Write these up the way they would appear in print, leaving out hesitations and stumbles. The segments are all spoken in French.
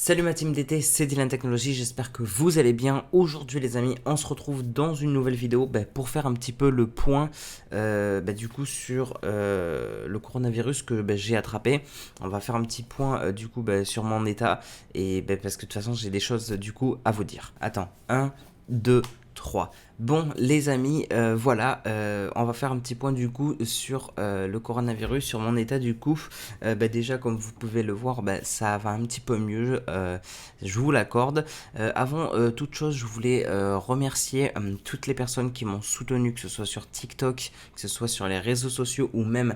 Salut ma team d'été, c'est Dylan Technologies, j'espère que vous allez bien. Aujourd'hui les amis, on se retrouve dans une nouvelle vidéo pour faire un petit peu le point du coup sur le coronavirus que j'ai attrapé. On va faire un petit point du coup sur mon état et parce que de toute façon j'ai des choses du coup à vous dire. Attends, un, 2, 3. Bon les amis, voilà, on va faire un petit point du coup sur le coronavirus, sur mon état du coup. Déjà comme vous pouvez le voir, ça va un petit peu mieux, je vous l'accorde. Avant toute chose, je voulais remercier toutes les personnes qui m'ont soutenu, que ce soit sur TikTok, que ce soit sur les réseaux sociaux ou même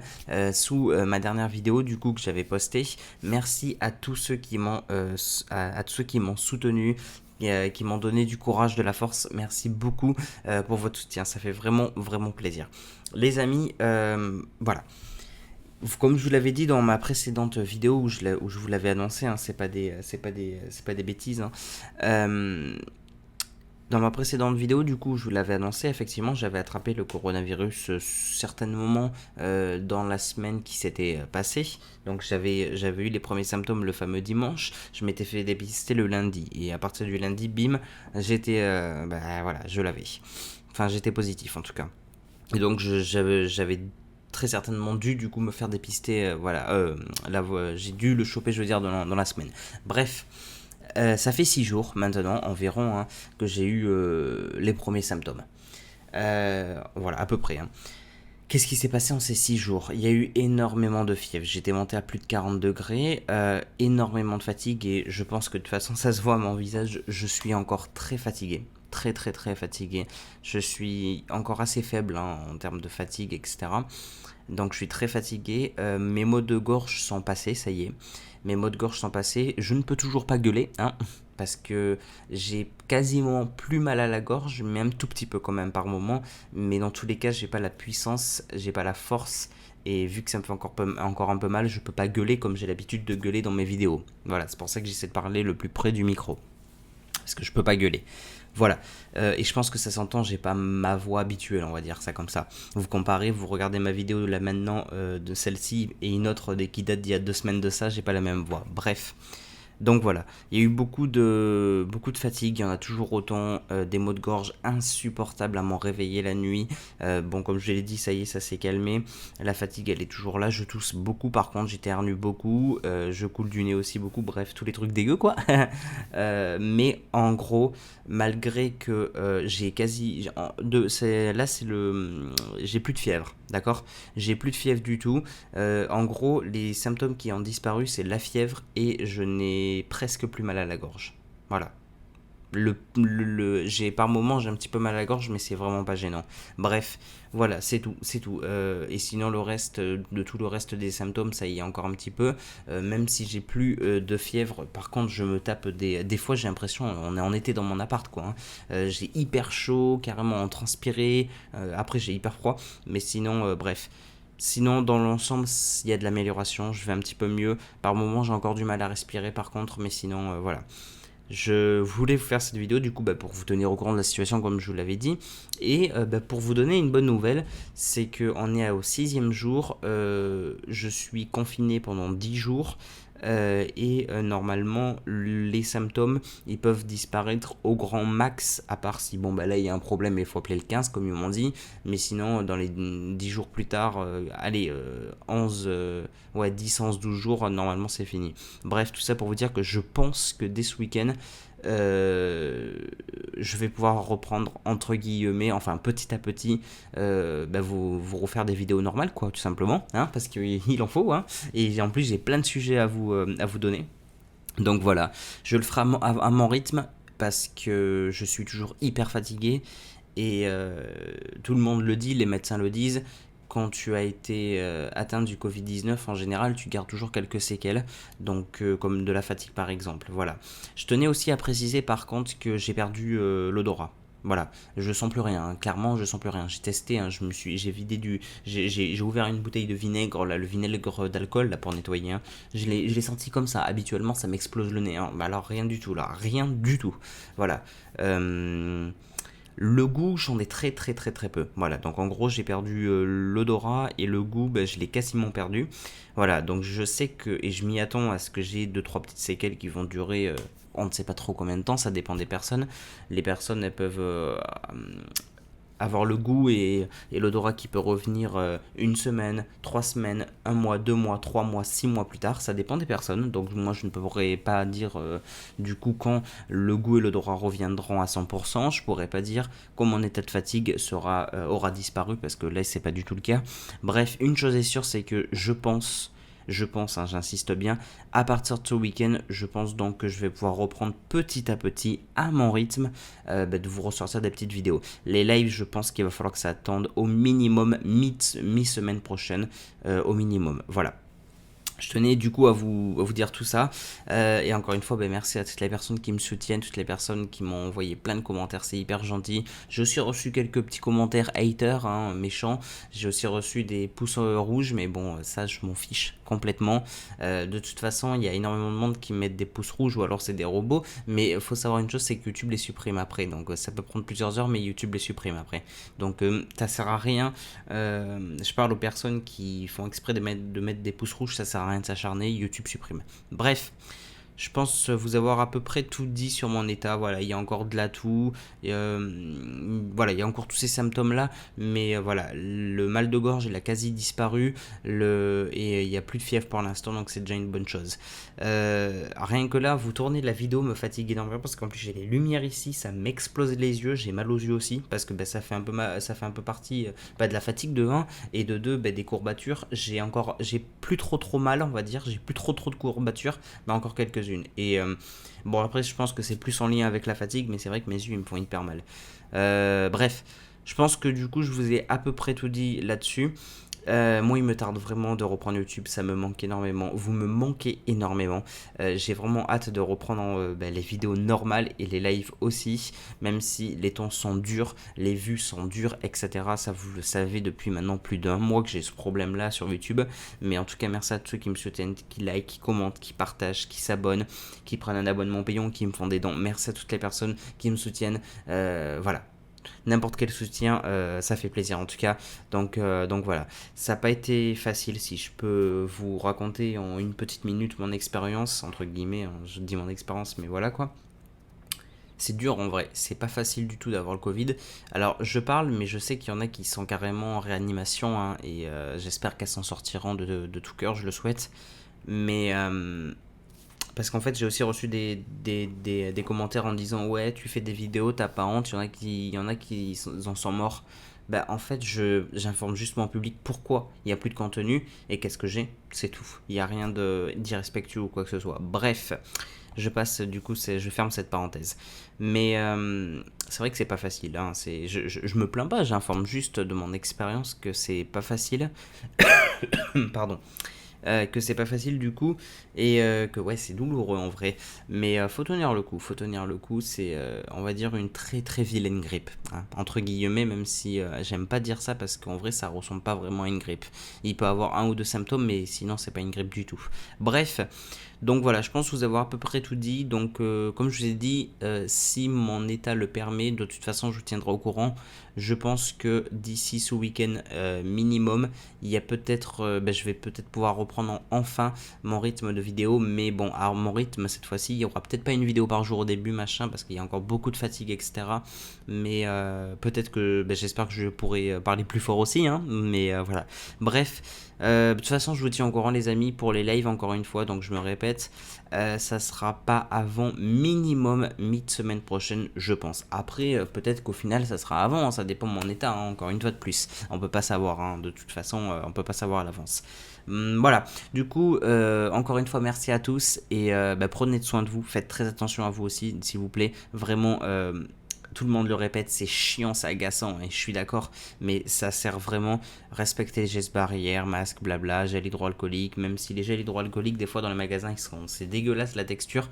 sous ma dernière vidéo du coup que j'avais postée. Merci à tous ceux qui m'ont à tous ceux qui m'ont soutenu, qui m'ont donné du courage, de la force. Merci beaucoup pour votre soutien, ça fait vraiment vraiment plaisir. Les amis, voilà. Comme je vous l'avais dit dans ma précédente vidéo où je vous l'avais annoncé, hein, c'est pas des bêtises. Hein. Euh, Dans ma précédente vidéo, du coup, je vous l'avais annoncé, effectivement, j'avais attrapé le coronavirus certains moments dans la semaine qui s'était passée. Donc j'avais eu les premiers symptômes le fameux dimanche. Je m'étais fait dépister le lundi et à partir du lundi, bim, j'étais, voilà, je l'avais. Enfin, j'étais positif en tout cas. Et donc j'avais très certainement dû du coup me faire dépister, j'ai dû le choper, je veux dire, dans la semaine. Bref, ça fait 6 jours maintenant environ hein, que j'ai eu les premiers symptômes. Voilà, à peu près. Hein. Qu'est-ce qui s'est passé en ces 6 jours? Il y a eu énormément de fièvre, j'étais monté à plus de 40 degrés, énormément de fatigue et je pense que de toute façon ça se voit à mon visage, je suis encore très fatigué. Très très très fatigué. Je suis encore assez faible hein, en termes de fatigue, etc. Donc je suis très fatigué. Mes maux de gorge sont passés, ça y est. Mes maux de gorge sont passés. Je ne peux toujours pas gueuler, hein, parce que j'ai quasiment plus mal à la gorge, même tout petit peu quand même par moment. Mais dans tous les cas, j'ai pas la puissance, j'ai pas la force. Et vu que ça me fait encore un peu mal, je peux pas gueuler comme j'ai l'habitude de gueuler dans mes vidéos. Voilà, c'est pour ça que j'essaie de parler le plus près du micro. Parce que je peux pas gueuler. Voilà. Et je pense que ça s'entend, j'ai pas ma voix habituelle, on va dire ça comme ça. Vous comparez, vous regardez ma vidéo là maintenant de celle-ci et une autre qui date d'il y a 2 semaines de ça, j'ai pas la même voix. Bref. Donc voilà, il y a eu beaucoup de fatigue, il y en a toujours autant, des maux de gorge insupportables à m'en réveiller la nuit. Bon, comme je l'ai dit, ça y est, ça s'est calmé. La fatigue, elle est toujours là. Je tousse beaucoup, par contre, j'éternue beaucoup, je coule du nez aussi beaucoup. Bref, tous les trucs dégueux, quoi. Mais en gros, malgré que j'ai quasi, là, j'ai plus de fièvre, d'accord. J'ai plus de fièvre du tout. En gros, les symptômes qui ont disparu, c'est la fièvre et je n'ai presque plus mal à la gorge. Voilà. Par moments, j'ai un petit peu mal à la gorge, mais c'est vraiment pas gênant. Bref, voilà, c'est tout, c'est tout. Et sinon, tout le reste des symptômes, ça y est encore un petit peu. Même si j'ai plus de fièvre, par contre, je me tape des fois, j'ai l'impression, on est en été dans mon appart, quoi. Hein. J'ai hyper chaud, carrément en transpiré. Après, j'ai hyper froid, mais sinon, bref. Sinon, dans l'ensemble, il y a de l'amélioration, je vais un petit peu mieux. Par moments, j'ai encore du mal à respirer, par contre, mais sinon, voilà. Je voulais vous faire cette vidéo du coup pour vous tenir au courant de la situation comme je vous l'avais dit et pour vous donner une bonne nouvelle, c'est qu'on est au 6e jour, je suis confiné pendant 10 jours et normalement les symptômes ils peuvent disparaître au grand max à part si bon là il y a un problème et il faut appeler le 15 comme ils m'ont dit, mais sinon dans les 10 jours plus tard, 11, 10, 11, 12 jours normalement c'est fini. Bref, tout ça pour vous dire que je pense que dès ce week-end je vais pouvoir reprendre entre guillemets, enfin petit à petit, vous refaire des vidéos normales quoi, tout simplement, hein, parce qu'il en faut, hein, et en plus j'ai plein de sujets à vous donner. Donc voilà, je le ferai à mon rythme parce que je suis toujours hyper fatigué et tout le monde le dit, les médecins le disent. Quand tu as été atteint du Covid-19, en général, tu gardes toujours quelques séquelles, donc comme de la fatigue par exemple. Voilà. Je tenais aussi à préciser par contre que j'ai perdu l'odorat. Voilà, je sens plus rien, hein. Clairement je sens plus rien. J'ai testé, hein, j'ai vidé j'ai ouvert une bouteille de vinaigre, là, le vinaigre d'alcool là pour nettoyer. Hein. Je l'ai senti comme ça. Habituellement ça m'explose le nez. Hein. Alors rien du tout là, rien du tout. Voilà. Le goût, j'en ai très très très très peu. Voilà, donc en gros, j'ai perdu l'odorat et le goût, ben, je l'ai quasiment perdu. Voilà, donc je sais que, et je m'y attends à ce que j'ai deux trois petites séquelles qui vont durer, on ne sait pas trop combien de temps, ça dépend des personnes. Les personnes, elles peuvent avoir le goût et l'odorat qui peut revenir une semaine, 3 semaines, un mois, 2 mois, 3 mois, 6 mois plus tard. Ça dépend des personnes. Donc moi je ne pourrais pas dire du coup quand le goût et l'odorat reviendront à 100%. Je pourrais pas dire quand mon état de fatigue aura disparu parce que là c'est pas du tout le cas. Bref, une chose est sûre, c'est que je pense, hein, j'insiste bien, à partir de ce week-end, je pense donc que je vais pouvoir reprendre petit à petit, à mon rythme, de vous ressortir des petites vidéos. Les lives, je pense qu'il va falloir que ça attende au minimum mi-semaine prochaine, au minimum. Voilà. Je tenais du coup à vous dire tout ça. Et encore une fois, ben, merci à toutes les personnes qui me soutiennent, toutes les personnes qui m'ont envoyé plein de commentaires, c'est hyper gentil. J'ai aussi reçu quelques petits commentaires haters, hein, méchants. J'ai aussi reçu des pouces rouges, mais bon, ça je m'en fiche complètement. De toute façon, il y a énormément de monde qui mettent des pouces rouges ou alors c'est des robots. Mais il faut savoir une chose, c'est que YouTube les supprime après. Donc ça peut prendre plusieurs heures, mais YouTube les supprime après. Donc ça sert à rien. Je parle aux personnes qui font exprès de mettre des pouces rouges, ça sert à rien de s'acharner, YouTube supprime. Bref, je pense vous avoir à peu près tout dit sur mon état. Voilà, il y a encore de la toux, voilà, il y a encore tous ces symptômes-là, mais voilà, le mal de gorge, il a quasi disparu, et il n'y a plus de fièvre pour l'instant, donc c'est déjà une bonne chose. Rien que là, vous tournez la vidéo me fatigue énormément parce qu'en plus j'ai les lumières ici, ça m'explose les yeux, j'ai mal aux yeux aussi parce que ça fait un peu partie de la fatigue de 1 et de 2 des courbatures. J'ai plus trop mal, on va dire, j'ai plus trop de courbatures, mais encore quelques-unes. Et bon, après, je pense que c'est plus en lien avec la fatigue, mais c'est vrai que mes yeux ils me font hyper mal. Bref, je pense que du coup, je vous ai à peu près tout dit là-dessus. Moi, il me tarde vraiment de reprendre YouTube, ça me manque énormément. Vous me manquez énormément. J'ai vraiment hâte de reprendre les vidéos normales et les lives aussi, même si les temps sont durs, les vues sont dures, etc. Ça, vous le savez depuis maintenant plus d'un mois que j'ai ce problème-là sur YouTube. Mais en tout cas, merci à tous ceux qui me soutiennent, qui like, qui commentent, qui partagent, qui s'abonnent, qui prennent un abonnement payant, qui me font des dons. Merci à toutes les personnes qui me soutiennent. Voilà, n'importe quel soutien, ça fait plaisir en tout cas. Donc voilà, ça n'a pas été facile. Si je peux vous raconter en une petite minute mon expérience, entre guillemets, hein, je dis mon expérience, mais voilà quoi. C'est dur en vrai, c'est pas facile du tout d'avoir le Covid. Alors je parle, mais je sais qu'il y en a qui sont carrément en réanimation, hein, et j'espère qu'elles s'en sortiront de tout cœur, je le souhaite. Mais parce qu'en fait, j'ai aussi reçu des commentaires en disant ouais, tu fais des vidéos, t'as pas honte, il y en a qui en sont morts. Bah, en fait, j'informe juste mon public pourquoi il n'y a plus de contenu et qu'est-ce que j'ai, c'est tout. Il n'y a rien d'irrespectueux ou quoi que ce soit. Bref, je passe, du coup, je ferme cette parenthèse. Mais c'est vrai que c'est pas facile, hein. Je me plains pas, j'informe juste de mon expérience que c'est pas facile. Pardon. Que c'est pas facile du coup et que ouais c'est douloureux en vrai, mais faut tenir le coup, c'est on va dire une très très vilaine grippe, hein, entre guillemets, même si j'aime pas dire ça parce qu'en vrai ça ressemble pas vraiment à une grippe. Il peut avoir un ou deux symptômes mais sinon c'est pas une grippe du tout. Bref, donc voilà, je pense vous avoir à peu près tout dit. Donc comme je vous ai dit, si mon état le permet, de toute façon je vous tiendrai au courant. Je pense que d'ici ce week-end minimum, il y a peut-être, je vais peut-être pouvoir reprendre enfin mon rythme de vidéo. Mais bon, alors mon rythme cette fois-ci, il y aura peut-être pas une vidéo par jour au début, machin, parce qu'il y a encore beaucoup de fatigue, etc. Mais peut-être que, j'espère que je pourrai parler plus fort aussi, hein. Mais voilà. Bref. De toute façon, je vous tiens au courant, les amis, pour les lives, encore une fois, donc je me répète, ça sera pas avant minimum mi-semaine prochaine, je pense. Après, peut-être qu'au final, ça sera avant, hein, ça dépend de mon état, hein, encore une fois de plus. On peut pas savoir, hein, de toute façon, on peut pas savoir à l'avance. Voilà, du coup, encore une fois, merci à tous et prenez soin de vous, faites très attention à vous aussi, s'il vous plaît, vraiment. Tout le monde le répète, c'est chiant, c'est agaçant, et je suis d'accord, mais ça sert vraiment. Respecter les gestes barrières, masque, blabla, gel hydroalcoolique, même si les gels hydroalcooliques, des fois dans les magasins, c'est dégueulasse la texture,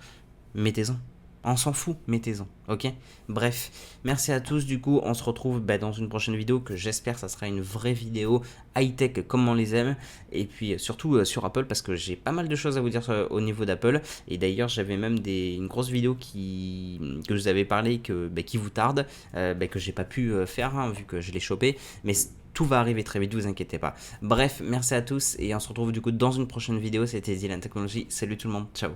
mettez-en. On s'en fout, mettez-en, ok? Bref, merci à tous, du coup, on se retrouve dans une prochaine vidéo que j'espère ça sera une vraie vidéo high-tech comme on les aime, et puis surtout sur Apple parce que j'ai pas mal de choses à vous dire au niveau d'Apple, et d'ailleurs j'avais même une grosse vidéo que je vous avais parlé qui vous tarde, que j'ai pas pu faire hein, vu que je l'ai chopé, mais tout va arriver très vite, vous inquiétez pas. Bref, merci à tous et on se retrouve du coup dans une prochaine vidéo, c'était Dylan Technology, salut tout le monde, ciao.